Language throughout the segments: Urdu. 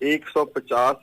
150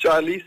40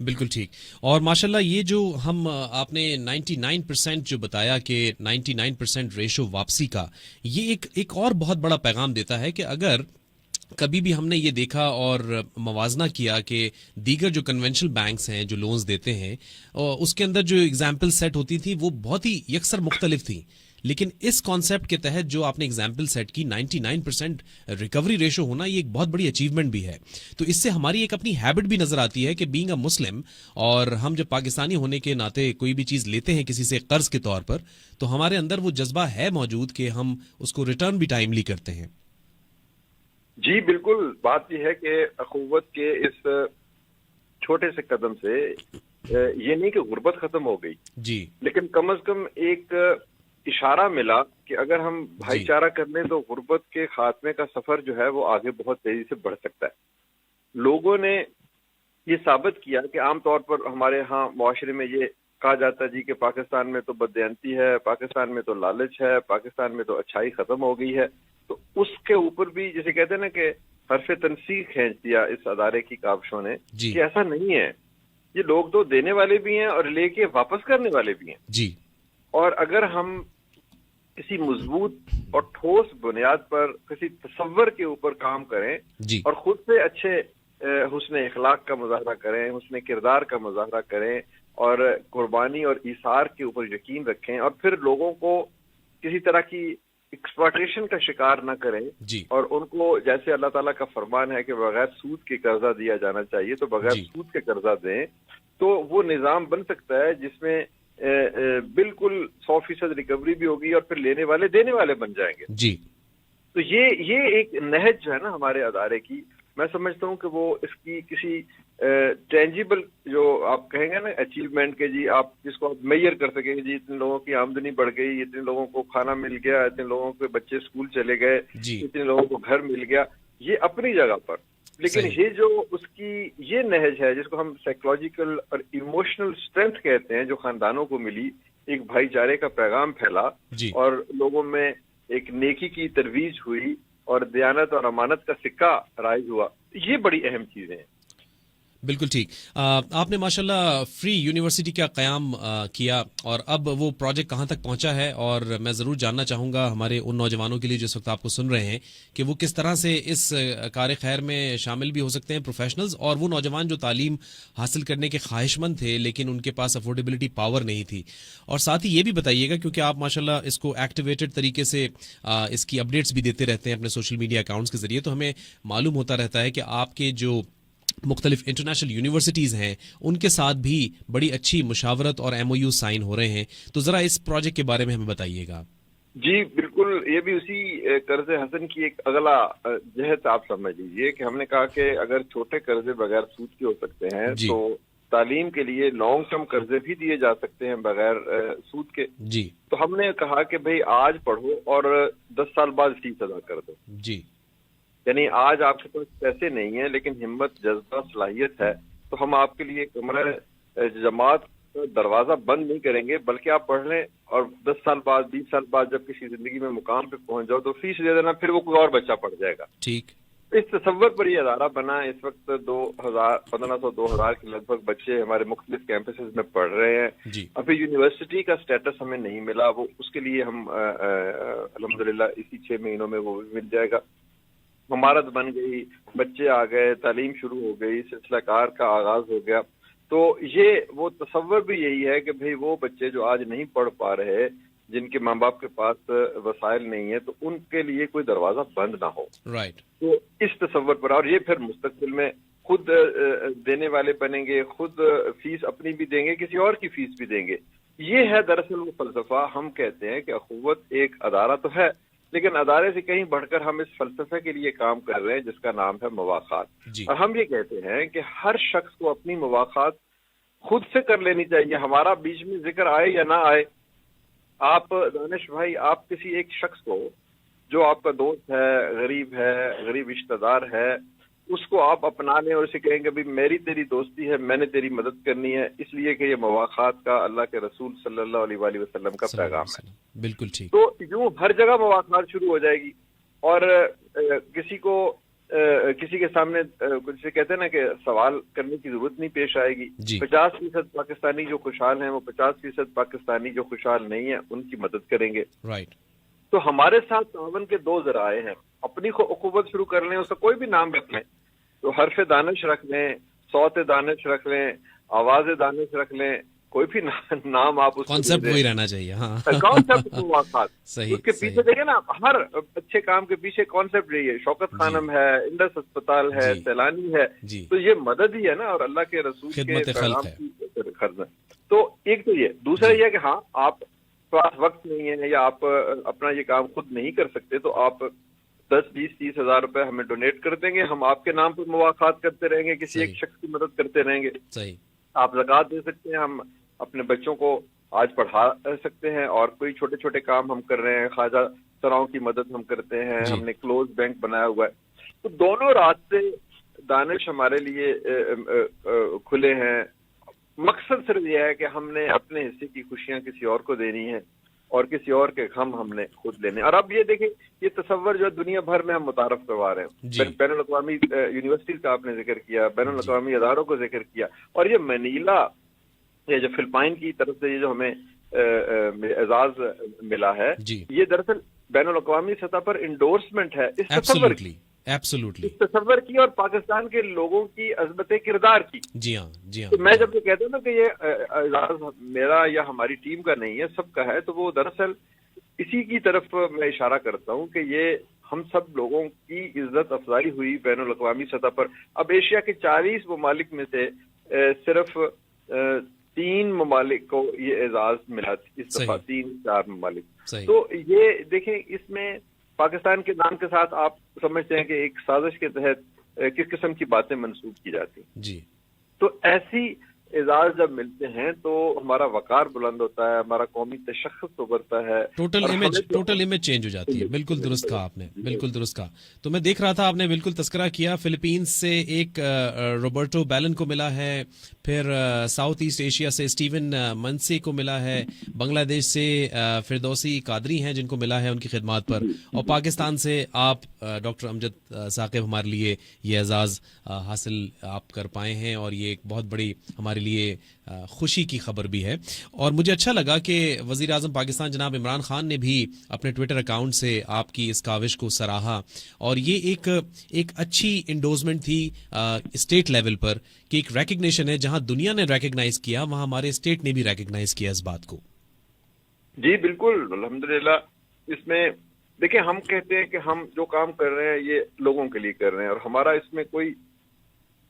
بالکل ٹھیک. اور ماشاءاللہ یہ جو ہم آپ نے 99% جو بتایا کہ 99% ریشو واپسی کا، یہ ایک اور بہت بڑا پیغام دیتا ہے کہ اگر کبھی بھی ہم نے یہ دیکھا اور موازنہ کیا کہ دیگر جو کنونشنل بینکس ہیں جو لونز دیتے ہیں، اس کے اندر جو اگزامپل سیٹ ہوتی تھی وہ بہت ہی یکسر مختلف تھیں، لیکن اس کانسیپٹ کے تحت جو آپ نے اگزامپل سیٹ کی 99% ریکوری ریشو ہونا، یہ ایک بہت بڑی اچیومنٹ بھی ہے. تو اس سے ہماری ایک اپنی ہیبٹ بھی نظر آتی ہے کہ بینگ اے مسلم، اور ہم جب پاکستانی ہونے کے ناطے کوئی بھی چیز لیتے ہیں کسی سے قرض کے طور پر، تو ہمارے اندر وہ جذبہ ہے موجود کہ ہم اس کو ریٹرن بھی ٹائملی کرتے ہیں. جی بالکل. بات یہ ہے کہ اخوت کے اس چھوٹے سے قدم سے یہ نہیں کہ غربت ختم ہو گئی جی، لیکن کم از کم ایک اشارہ ملا کہ اگر ہم بھائی چارہ کر لیں تو غربت کے خاتمے کا سفر جو ہے وہ آگے بہت تیزی سے بڑھ سکتا ہے. لوگوں نے یہ ثابت کیا کہ عام طور پر ہمارے ہاں معاشرے میں یہ کہا جاتا ہے جی کہ پاکستان میں تو بددیانتی ہے، پاکستان میں تو لالچ ہے، پاکستان میں تو اچھائی ختم ہو گئی ہے. تو اس کے اوپر بھی جسے کہتے ہیں نا کہ حرف تنسیق کھینچ دیا اس ادارے کی کاوشوں نے کہ ایسا نہیں ہے، یہ لوگ تو دینے والے بھی ہیں اور لے کے واپس کرنے والے بھی ہیں. جی. اور اگر ہم کسی مضبوط اور ٹھوس بنیاد پر کسی تصور کے اوپر کام کریں اور خود سے اچھے حسن اخلاق کا مظاہرہ کریں، حسن کردار کا مظاہرہ کریں اور قربانی اور ایثار کے اوپر یقین رکھیں، اور پھر لوگوں کو کسی طرح کی ایکسپلائٹیشن کا شکار نہ کریں اور ان کو جیسے اللہ تعالیٰ کا فرمان ہے کہ بغیر سود کے قرضہ دیا جانا چاہیے تو بغیر سود کے قرضہ دیں، تو وہ نظام بن سکتا ہے جس میں بالکل 100% ریکوری بھی ہوگی اور پھر لینے والے دینے والے بن جائیں گے. جی. تو یہ ایک نہج جو ہے نا ہمارے ادارے کی، میں سمجھتا ہوں کہ وہ اس کی کسی ٹینجیبل جو آپ کہیں گے نا اچیومنٹ کے جی آپ جس کو آپ میئر کر سکیں گے، جی اتنے لوگوں کی آمدنی بڑھ گئی، اتنے لوگوں کو کھانا مل گیا، اتنے لوگوں کے بچے اسکول چلے گئے، اتنے لوگوں کو گھر مل گیا، یہ اپنی جگہ پر. لیکن یہ جو اس کی یہ نہج ہے جس کو ہم سائیکولوجیکل اور ایموشنل اسٹرینتھ کہتے ہیں، جو خاندانوں کو ملی، ایک بھائی چارے کا پیغام پھیلا اور لوگوں میں ایک نیکی کی ترویج ہوئی اور دیانت اور امانت کا سکہ رائج ہوا، یہ بڑی اہم چیزیں ہیں. بالکل ٹھیک. آپ نے ماشاءاللہ فری یونیورسٹی کا قیام کیا، اور اب وہ پروجیکٹ کہاں تک پہنچا ہے؟ اور میں ضرور جاننا چاہوں گا ہمارے ان نوجوانوں کے لیے جو اس وقت آپ کو سن رہے ہیں کہ وہ کس طرح سے اس کار خیر میں شامل بھی ہو سکتے ہیں، پروفیشنلز اور وہ نوجوان جو تعلیم حاصل کرنے کے خواہش مند تھے لیکن ان کے پاس افورڈیبلٹی پاور نہیں تھی. اور ساتھ ہی یہ بھی بتائیے گا کیونکہ آپ ماشاءاللہ اس کو ایکٹیویٹڈ طریقے سے اس کی اپڈیٹس بھی دیتے رہتے ہیں اپنے سوشل میڈیا اکاؤنٹس کے ذریعے، تو ہمیں معلوم ہوتا رہتا ہے کہ آپ کے جو مختلف انٹرنیشنل یونیورسٹیز ہیں ان کے ساتھ بھی بڑی اچھی مشاورت اور ایم او یو سائن ہو رہے ہیں. تو ذرا اس پروجیکٹ کے بارے میں ہمیں بتائیے گا. جی بالکل، یہ بھی اسی قرض حسن کی ایک اگلا جہت آپ سمجھ لیجیے کہ ہم نے کہا کہ اگر چھوٹے قرضے بغیر سود کے ہو سکتے ہیں تو تعلیم کے لیے لانگ ٹرم قرضے بھی دیے جا سکتے ہیں بغیر سود کے. تو ہم نے کہا کہ بھئی آج پڑھو اور 10 سال بعد فیس ادا کر دو. یعنی آج آپ کے پاس پیسے نہیں ہیں لیکن ہمت، جذبہ، صلاحیت ہے، تو ہم آپ کے لیے کمرہ جماعت دروازہ بند نہیں کریں گے، بلکہ آپ پڑھ لیں اور 10 سال بعد 20 سال بعد جب کسی زندگی میں مقام پہ پہنچ جاؤ تو فیس دے دینا، پھر وہ کوئی اور بچہ پڑھ جائے گا. ٹھیک. اس تصور پر یہ ادارہ بنا. اس وقت 1500-2000 کے لگ بھگ بچے ہمارے مختلف کیمپسز میں پڑھ رہے ہیں. ابھی یونیورسٹی کا سٹیٹس ہمیں نہیں ملا، وہ اس کے لیے ہم الحمدللہ اسی 6 مہینوں میں وہ بھی مل جائے گا. مہارت بن گئی، بچے آ گئے، تعلیم شروع ہو گئی، سلسلہ کار کا آغاز ہو گیا. تو یہ وہ تصور بھی یہی ہے کہ بھئی وہ بچے جو آج نہیں پڑھ پا رہے، جن کے ماں باپ کے پاس وسائل نہیں ہے، تو ان کے لیے کوئی دروازہ بند نہ ہو. تو اس تصور پر، اور یہ پھر مستقبل میں خود دینے والے بنیں گے، خود فیس اپنی بھی دیں گے، کسی اور کی فیس بھی دیں گے. یہ ہے دراصل وہ فلسفہ. ہم کہتے ہیں کہ اخوت ایک ادارہ تو ہے لیکن ادارے سے کہیں بڑھ کر ہم اس فلسفے کے لیے کام کر رہے ہیں جس کا نام ہے مواخات. اور ہم یہ کہتے ہیں کہ ہر شخص کو اپنی مواخات خود سے کر لینی چاہیے. ہمارا بیچ میں ذکر آئے یا نہ آئے، آپ دانش بھائی، آپ کسی ایک شخص کو جو آپ کا دوست ہے، غریب رشتہ دار ہے، اس کو آپ اپنا لیں اور اسے کہیں گے بھی میری تیری دوستی ہے، میں نے تیری مدد کرنی ہے، اس لیے کہ یہ مواخات کا اللہ کے رسول صلی اللہ علیہ وآلہ وسلم کا پیغام ہے. بالکل ٹھیک. تو یوں ہر جگہ مواخات شروع ہو جائے گی اور کسی کو کسی کے سامنے جسے کہتے ہیں نا کہ سوال کرنے کی ضرورت نہیں پیش آئے گی. 50% پاکستانی جو خوشحال ہیں وہ 50% پاکستانی جو خوشحال نہیں ہیں ان کی مدد کریں گے. تو ہمارے ساتھ تعاون کے 2 ذرائع ہیں. اپنی اخوت شروع کر لیں, اس کا کوئی بھی نام رکھ لیں, تو حرف دانش رکھ لیں, صوت دانش رکھ لیں, آواز دانش رکھ لیں, کوئی بھی نام آپ اس کانسیپٹ وہی رہنا چاہیے. کانسیپٹ اس کے پیچھے دیکھیں نا, ہر اچھے کام کے پیچھے کانسیپٹ رہی ہے. شوکت خانم ہے, انڈس اسپتال ہے, سیلانی ہے, تو یہ مدد ہی ہے نا, اور اللہ کے رسول کے پیغام کی خرچ. تو ایک تو یہ, دوسرا یہ ہے کہ ہاں آپ پاس وقت نہیں ہے یا آپ اپنا یہ کام خود نہیں کر سکتے, تو آپ 10, 20, 30 ہزار روپے ہمیں ڈونیٹ کر دیں گے, ہم آپ کے نام پر مواخات کرتے رہیں گے, کسی ایک شخص کی مدد کرتے رہیں گے. آپ زکوٰۃ دے سکتے ہیں, ہم اپنے بچوں کو آج پڑھا سکتے ہیں, اور کوئی چھوٹے چھوٹے کام ہم کر رہے ہیں, خواجہ سراؤں کی مدد ہم کرتے ہیں, ہم نے کلوز بینک بنایا ہوا ہے. تو دونوں راستے دانش ہمارے لیے کھلے ہیں. مقصد صرف یہ ہے کہ ہم نے اپنے حصے کی خوشیاں کسی اور کو دینی ہے, اور کسی اور کے غم ہم نے خود لینے. اور اب یہ دیکھیں, یہ تصور جو دنیا بھر میں ہم متعارف کروا رہے ہیں. بین الاقوامی یونیورسٹیز کا آپ نے ذکر کیا, بین الاقوامی اداروں کو ذکر کیا, اور یہ منیلا یہ جو فلپائن کی طرف سے یہ جو ہمیں اعزاز ملا ہے, یہ دراصل بین الاقوامی سطح پر انڈورسمنٹ ہے اس تصور کی, اس تصور کی اور پاکستان کے لوگوں کی عظمت کردار کی. جی ہاں. تو میں جب یہ کہتا ہوں نا کہ یہ اعزاز میرا یا ہماری ٹیم کا نہیں ہے, سب کا ہے, تو وہ دراصل اسی کی طرف میں اشارہ کرتا ہوں کہ یہ ہم سب لوگوں کی عزت افزائی ہوئی بین الاقوامی سطح پر. اب ایشیا کے 40 ممالک میں سے صرف 3 ممالک کو یہ اعزاز ملا اس دفعہ, 3-4 ممالک. تو یہ دیکھیں, اس میں پاکستان کے نام کے ساتھ آپ سمجھتے ہیں کہ ایک سازش کے تحت کس قسم کی باتیں منسوخ کی جاتی ہیں. تو ایسی اعزاز جب ملتے ہیں تو ہمارا وقار بلند ہوتا ہے, ہمارا قومی تشخص ابھرتا ہے, ٹوٹل امیج چینج ہو جاتی ہے. بالکل درست کہا آپ نے, بالکل درست کہا. تو میں دیکھ رہا تھا آپ نے بالکل تذکرہ کیا, فلپینز سے ایک روبرٹو بیلن کو ملا ہے, پھر ساؤتھ ایسٹ ایشیا سے اسٹیون منسی کو ملا ہے, بنگلہ دیش سے فردوسی قادری ہیں جن کو ملا ہے ان کی خدمات پر, اور پاکستان سے آپ ڈاکٹر امجد ثاقب ہمارے لیے یہ اعزاز حاصل آپ کر پائے ہیں, اور یہ ایک بہت بڑی ہمارے لیے خوشی کی خبر بھی ہے. اور مجھے اچھا لگا کہ وزیر اعظم پاکستان جناب عمران خان نے بھی اپنے ٹویٹر اکاؤنٹ سے آپ کی اس کاوش کو سراہا, اور یہ ایک اچھی انڈوزمنٹ تھی اسٹیٹ لیول پر, کہ ایک ریکگنیشن ہے, جہاں دنیا نے ریکگنائز کیا وہاں ہمارے اسٹیٹ نے بھی ریکگنائز کیا اس بات کو. جی بالکل, الحمدللہ. اس میں دیکھیں, ہم کہتے ہیں کہ ہم جو کام کر رہے ہیں یہ لوگوں کے لیے کر رہے ہیں, اور ہمارا اس میں کوئی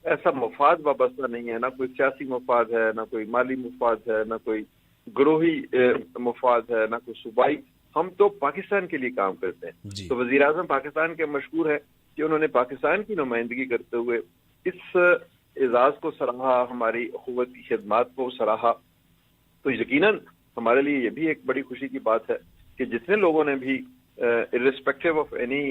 ایسا مفاد وابستہ نہیں ہے, نہ کوئی سیاسی مفاد ہے, نہ کوئی مالی مفاد ہے, نہ کوئی گروہی مفاد ہے, نہ کوئی صوبائی. ہم تو پاکستان کے لیے کام کرتے ہیں. تو وزیر اعظم پاکستان کے مشہور ہے کہ انہوں نے پاکستان کی نمائندگی کرتے ہوئے اس اعزاز کو سراہا, ہماری اخوت کی خدمات کو سراہا. تو یقیناً ہمارے لیے یہ بھی ایک بڑی خوشی کی بات ہے کہ جتنے لوگوں نے بھی irrespective of any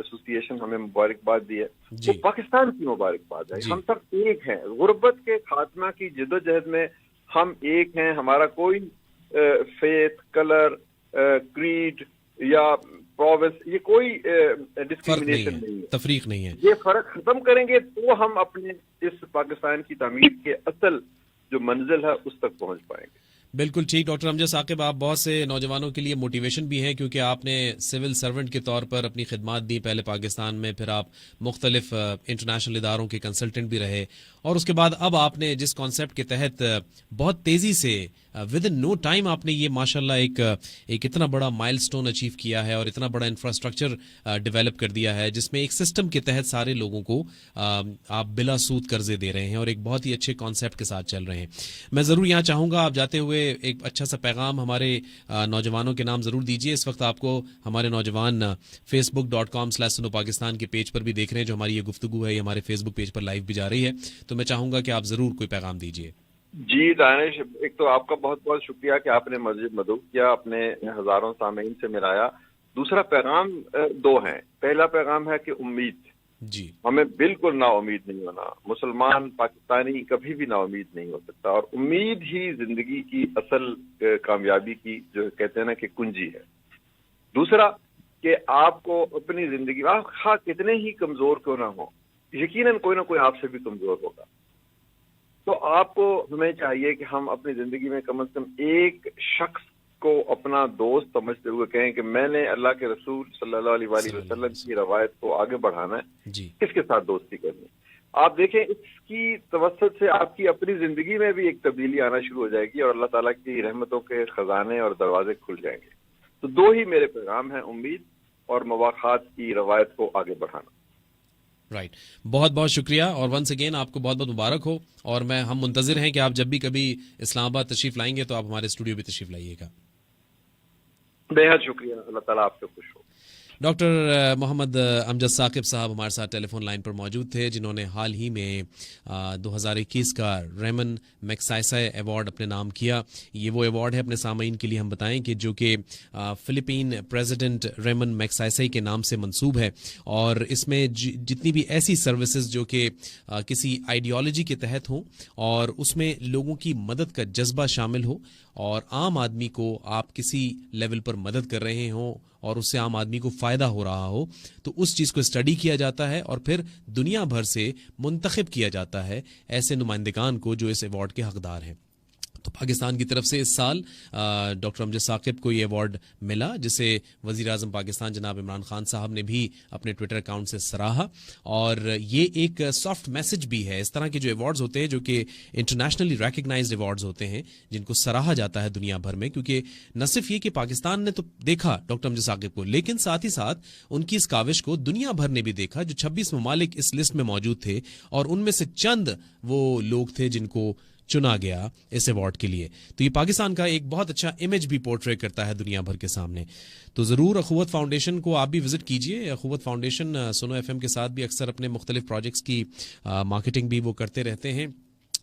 association ہمیں مبارکباد دی ہے, وہ پاکستان کی مبارکباد ہے. ہم سب ایک ہیں, غربت کے خاتمہ کی جدوجہد میں ہم ایک ہیں. ہمارا کوئی فیتھ, کلر, کریڈ یا پروونس, یہ کوئی ڈسکریمنیشن نہیں ہے, تفریق نہیں ہے. یہ فرق ختم کریں گے تو ہم اپنے اس پاکستان کی تعمیر کے اصل جو منزل ہے اس تک پہنچ پائیں گے. بالکل ٹھیک. ڈاکٹر امجد ثاقب, آپ بہت سے نوجوانوں کے لیے موٹیویشن بھی ہیں, کیونکہ آپ نے سول سرونٹ کے طور پر اپنی خدمات دی پہلے پاکستان میں, پھر آپ مختلف انٹرنیشنل اداروں کے کنسلٹنٹ بھی رہے, اور اس کے بعد اب آپ نے جس کانسیپٹ کے تحت بہت تیزی سے ود ان نو ٹائم آپ نے یہ ماشاءاللہ ایک اتنا بڑا مائل سٹون اچیو کیا ہے, اور اتنا بڑا انفراسٹرکچر ڈیولپ کر دیا ہے, جس میں ایک سسٹم کے تحت سارے لوگوں کو آپ بلا سود قرضے دے رہے ہیں, اور ایک بہت ہی اچھے کانسیپٹ کے ساتھ چل رہے ہیں. میں ضرور یہاں چاہوں گا آپ جاتے ہوئے ایک اچھا سا پیغام ہمارے نوجوانوں کے نام ضرور دیجیے. اس وقت آپ کو ہمارے نوجوان facebook.com/sunopakistan کے پیج پر بھی دیکھ رہے ہیں, جو ہماری یہ گفتگو ہے یہ ہمارے فیس بک پیج پر لائیو بھی جا رہی ہے. تو میں چاہوں گا کہ آپ ضرور کوئی پیغام دیجیے. جی دانش, ایک تو آپ کا بہت بہت شکریہ کہ آپ نے مسجد مدعو کیا, اپنے ہزاروں سامعین سے ملایا. دوسرا پیغام 2 ہیں. پہلا پیغام ہے کہ امید, ہمیں بالکل نا امید نہیں ہونا. مسلمان پاکستانی کبھی بھی نا امید نہیں ہو سکتا, اور امید ہی زندگی کی اصل کامیابی کی جو کہتے ہیں نا کہ کنجی ہے. دوسرا کہ آپ کو اپنی زندگی میں خواہ کتنے ہی کمزور کیوں نہ ہو، یقیناً کوئی نہ کوئی آپ سے بھی کمزور ہوگا، تو آپ کو ہمیں چاہیے کہ ہم اپنی زندگی میں کم از کم ایک شخص کو اپنا دوست سمجھتے ہوئے کہیں کہ میں نے اللہ کے رسول صلی اللہ علیہ وآلہ وسلم کی روایت کو آگے بڑھانا ہے، کس کے ساتھ دوستی کرنی ہے۔ آپ دیکھیں اس کی توسط سے آپ کی اپنی زندگی میں بھی ایک تبدیلی آنا شروع ہو جائے گی اور اللہ تعالیٰ کی رحمتوں کے خزانے اور دروازے کھل جائیں گے۔ تو دو ہی میرے پیغام ہیں، امید اور مواخات کی روایت کو آگے بڑھانا۔ رائٹ، بہت بہت شکریہ، اور ونس اگین آپ کو بہت بہت مبارک ہو، اور ہم منتظر ہیں کہ آپ جب بھی کبھی اسلام آباد تشریف لائیں گے تو آپ ہمارے اسٹوڈیو بھی تشریف لائیے گا۔ بے حد شکریہ، اللہ تعالیٰ آپ سے خوش ہو۔ ڈاکٹر محمد امجد ثاقب صاحب ہمارے ساتھ ٹیلی فون لائن پر موجود تھے، جنہوں نے حال ہی میں 2021 کا ریمن میگسائسے ایوارڈ اپنے نام کیا۔ یہ وہ ایوارڈ ہے، اپنے سامعین کے لیے ہم بتائیں کہ جو کہ فلپین پریزیڈنٹ ریمن میگسائسے کے نام سے منسوب ہے، اور اس میں جتنی بھی ایسی سروسز جو کہ کسی آئیڈیالوجی کے تحت ہوں اور اس میں لوگوں کی مدد کا جذبہ شامل ہو، اور عام آدمی کو آپ کسی لیول پر مدد کر رہے ہوں اور اس سے عام آدمی کو فائدہ ہو رہا ہو، تو اس چیز کو اسٹڈی کیا جاتا ہے اور پھر دنیا بھر سے منتخب کیا جاتا ہے ایسے نمائندگان کو جو اس ایوارڈ کے حقدار ہیں۔ تو پاکستان کی طرف سے اس سال ڈاکٹر امجد ثاقب کو یہ ایوارڈ ملا، جسے وزیر اعظم پاکستان جناب عمران خان صاحب نے بھی اپنے ٹویٹر اکاؤنٹ سے سراہا، اور یہ ایک سافٹ میسج بھی ہے۔ اس طرح کے جو ایوارڈز ہوتے ہیں جو کہ انٹرنیشنلی ریکگنائزڈ ایوارڈز ہوتے ہیں، جن کو سراہا جاتا ہے دنیا بھر میں، کیونکہ نہ صرف یہ کہ پاکستان نے تو دیکھا ڈاکٹر امجد ثاقب کو، لیکن ساتھ ہی ساتھ ان کی اس کاوش کو دنیا بھر نے بھی دیکھا۔ جو 26 ممالک اس لسٹ میں موجود تھے، اور ان میں سے چند وہ لوگ تھے جن کو چنا گیا اس ایوارڈ کے لیے، تو یہ پاکستان کا ایک بہت اچھا امیج بھی پورٹری کرتا ہے دنیا بھر کے سامنے۔ تو ضرور اخوت فاؤنڈیشن کو آپ بھی وزٹ کیجئے۔ اخوت فاؤنڈیشن سنو ایف ایم کے ساتھ بھی اکثر اپنے مختلف پروجیکٹس کی مارکیٹنگ بھی وہ کرتے رہتے ہیں،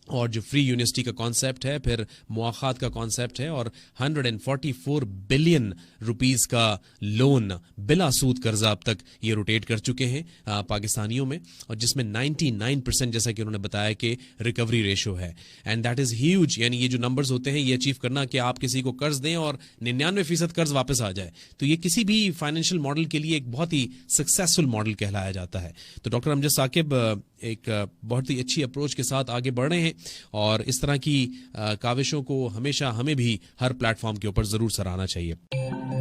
اور جو فری یونیورسٹی کا کانسیپٹ ہے، پھر مواخات کا کانسیپٹ ہے، اور 144 بلین روپیز کا لون بلا سود قرضہ اب تک یہ روٹیٹ کر چکے ہیں پاکستانیوں میں، اور جس میں 99% جیسا کہ انہوں نے بتایا کہ ریکوری ریشو ہے، اینڈ دیٹ از ہیوج۔ یعنی یہ جو نمبرز ہوتے ہیں، یہ اچیو کرنا کہ آپ کسی کو قرض دیں اور 99% قرض واپس آ جائے، تو یہ کسی بھی فائنینشیل ماڈل کے لیے ایک بہت ہی سکسیسفل ماڈل کہلایا جاتا ہے۔ تو ڈاکٹر امجد ثاقب ایک بہت ہی اچھی اپروچ کے ساتھ آگے بڑھ رہے ہیں، اور اس طرح کی کاوشوں کو ہمیشہ ہمیں بھی ہر پلیٹ فارم کے اوپر ضرور سراہنا چاہیے۔